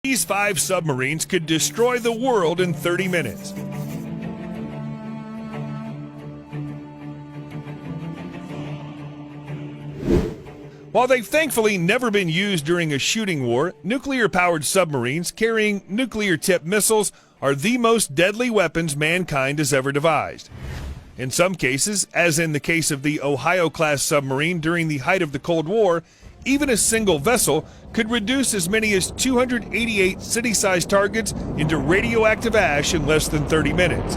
These 5 submarines could destroy the world in 30 minutes. While they've thankfully never been used during a shooting war, nuclear-powered submarines carrying nuclear-tipped missiles are the most deadly weapons mankind has ever devised. In some cases, as in the case of the Ohio-class submarine during the height of the Cold War, even a single vessel could reduce as many as 288 city-sized targets into radioactive ash in less than 30 minutes.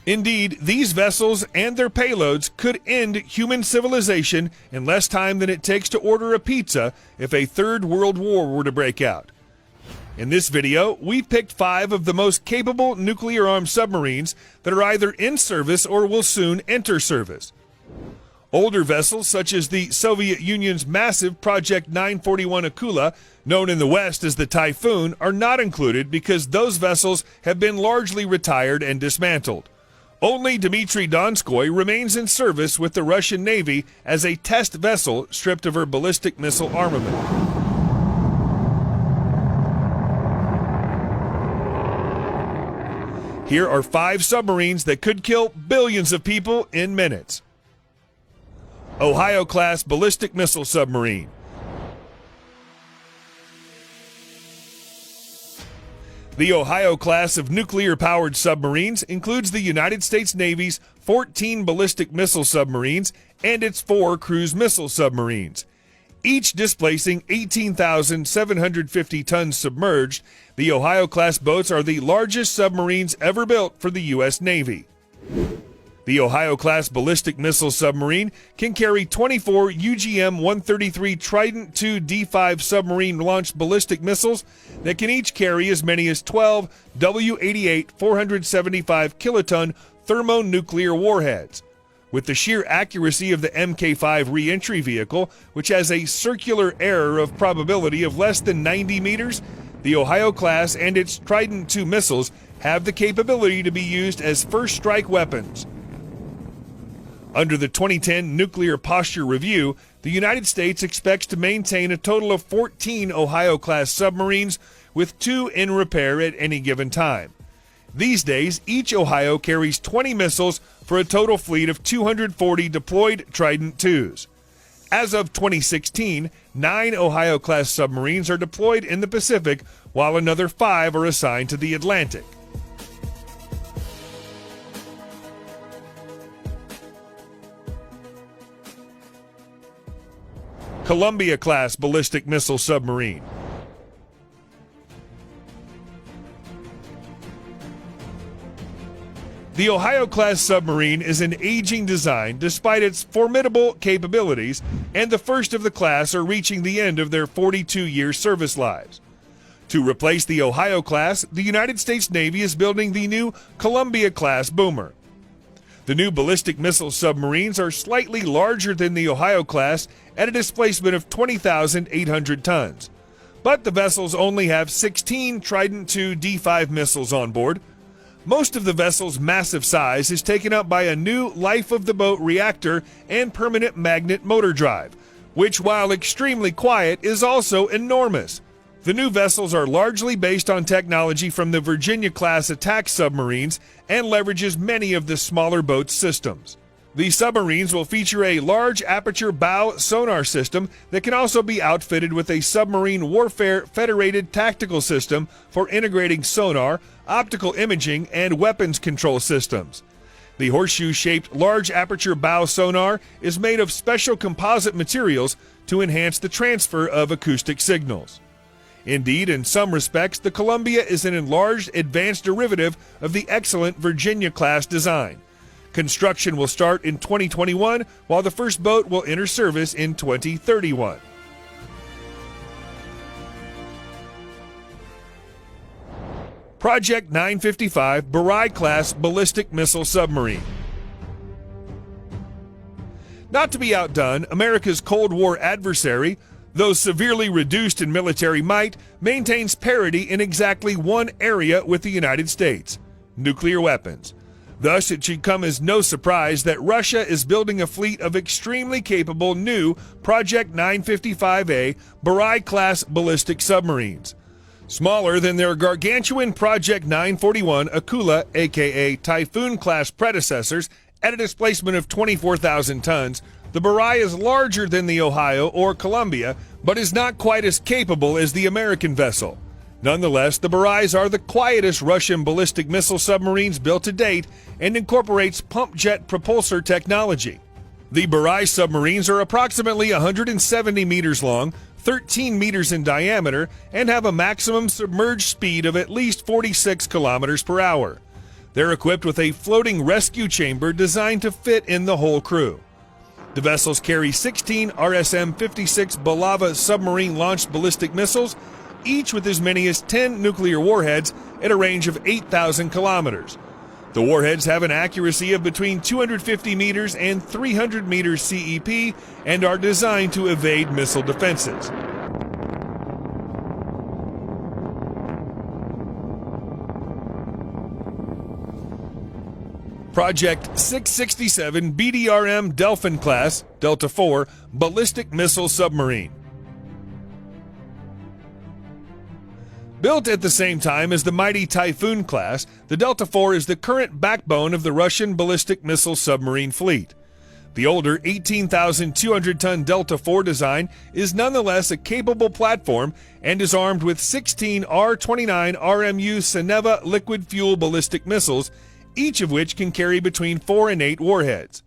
Indeed, these vessels and their payloads could end human civilization in less time than it takes to order a pizza if a third world war were to break out. In this video, we've picked 5 of the most capable nuclear-armed submarines that are either in service or will soon enter service. Older vessels, such as the Soviet Union's massive Project 941 Akula, known in the West as the Typhoon, are not included because those vessels have been largely retired and dismantled. Only Dmitry Donskoy remains in service with the Russian Navy as a test vessel stripped of her ballistic missile armament. Here are 5 submarines that could kill billions of people in minutes. Ohio-class ballistic missile submarine. The Ohio class of nuclear-powered submarines includes the United States Navy's 14 ballistic missile submarines and its 4 cruise missile submarines. Each displacing 18,750 tons submerged, the Ohio-class boats are the largest submarines ever built for the U.S. Navy. The Ohio-class ballistic missile submarine can carry 24 UGM-133 Trident II D5 submarine-launched ballistic missiles that can each carry as many as 12 W-88 475 kiloton thermonuclear warheads. With the sheer accuracy of the Mk5 re-entry vehicle, which has a circular error of probability of less than 90 meters, the Ohio class and its Trident II missiles have the capability to be used as first strike weapons. Under the 2010 Nuclear Posture Review, the United States expects to maintain a total of 14 Ohio-class submarines, with 2 in repair at any given time. These days, each Ohio carries 20 missiles for a total fleet of 240 deployed Trident IIs. As of 2016, 9 Ohio-class submarines are deployed in the Pacific, while another 5 are assigned to the Atlantic. Columbia-class ballistic missile submarine. The Ohio-class submarine is an aging design despite its formidable capabilities, and the first of the class are reaching the end of their 42-year service lives. To replace the Ohio-class, the United States Navy is building the new Columbia-class boomer. The new ballistic missile submarines are slightly larger than the Ohio-class at a displacement of 20,800 tons. But the vessels only have 16 Trident II D5 missiles on board. Most of the vessel's massive size is taken up by a new life-of-the-boat reactor and permanent magnet motor drive, which, while extremely quiet, is also enormous. The new vessels are largely based on technology from the Virginia-class attack submarines and leverages many of the smaller boats' systems. The submarines will feature a large aperture bow sonar system that can also be outfitted with a submarine warfare federated tactical system for integrating sonar, optical imaging, and weapons control systems. The horseshoe-shaped large aperture bow sonar is made of special composite materials to enhance the transfer of acoustic signals. Indeed, in some respects, the Columbia is an enlarged, advanced derivative of the excellent Virginia-class design. Construction will start in 2021, while the first boat will enter service in 2031. Project 955 Burai-class ballistic missile submarine. Not to be outdone, America's Cold War adversary, though severely reduced in military might, maintains parity in exactly one area with the United States: nuclear weapons. Thus, it should come as no surprise that Russia is building a fleet of extremely capable new Project 955A Burai-class ballistic submarines. Smaller than their gargantuan Project 941 Akula, aka Typhoon-class predecessors, at a displacement of 24,000 tons, the Burai is larger than the Ohio or Columbia, but is not quite as capable as the American vessel. Nonetheless, the Burais are the quietest Russian ballistic missile submarines built to date and incorporates pump jet propulsor technology. The Burai submarines are approximately 170 meters long, 13 meters in diameter, and have a maximum submerged speed of at least 46 kilometers per hour. They're equipped with a floating rescue chamber designed to fit in the whole crew. The vessels carry 16 RSM-56 Bulava submarine-launched ballistic missiles, each with as many as 10 nuclear warheads at a range of 8,000 kilometers. The warheads have an accuracy of between 250 meters and 300 meters CEP and are designed to evade missile defenses. Project 667 BDRM Delphin class Delta IV ballistic missile submarine. Built at the same time as the mighty Typhoon class, the Delta IV is the current backbone of the Russian ballistic missile submarine fleet. The older 18,200-ton Delta IV design is nonetheless a capable platform and is armed with 16 R-29 RMU Seneva liquid fuel ballistic missiles, each of which can carry between 4 and 8 warheads.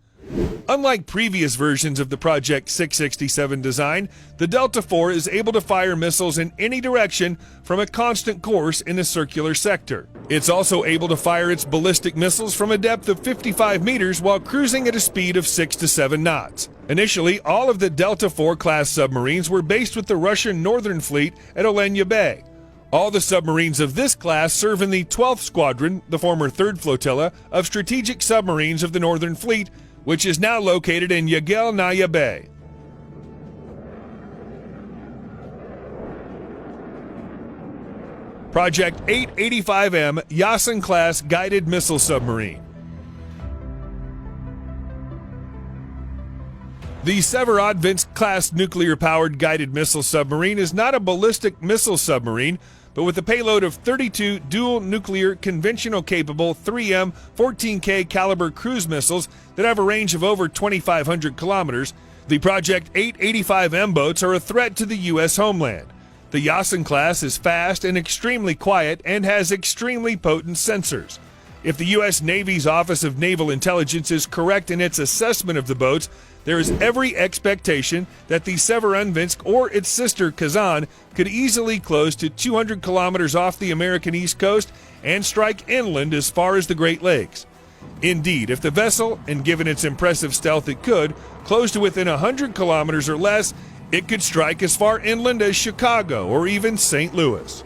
Unlike previous versions of the Project 667 design, the Delta IV is able to fire missiles in any direction from a constant course in a circular sector. It's also able to fire its ballistic missiles from a depth of 55 meters while cruising at a speed of 6 to 7 knots. Initially, all of the Delta IV class submarines were based with the Russian Northern Fleet at Olenja Bay. All the submarines of this class serve in the 12th Squadron, the former 3rd Flotilla, of strategic submarines of the Northern Fleet, which is now located in Yegelnaya Bay. Project 885M Yasen-class guided missile submarine. The Severodvinsk-class nuclear-powered guided missile submarine is not a ballistic missile submarine, but with a payload of 32 dual nuclear conventional capable 3M 14K caliber cruise missiles that have a range of over 2,500 kilometers, the Project 885M boats are a threat to the U.S. homeland. The Yasen class is fast and extremely quiet and has extremely potent sensors. If the U.S. Navy's Office of Naval Intelligence is correct in its assessment of the boats, there is every expectation that the Severodvinsk or its sister Kazan could easily close to 200 kilometers off the American East Coast and strike inland as far as the Great Lakes. Indeed, if the vessel, and given its impressive stealth it could, close to within 100 kilometers or less, it could strike as far inland as Chicago or even St. Louis.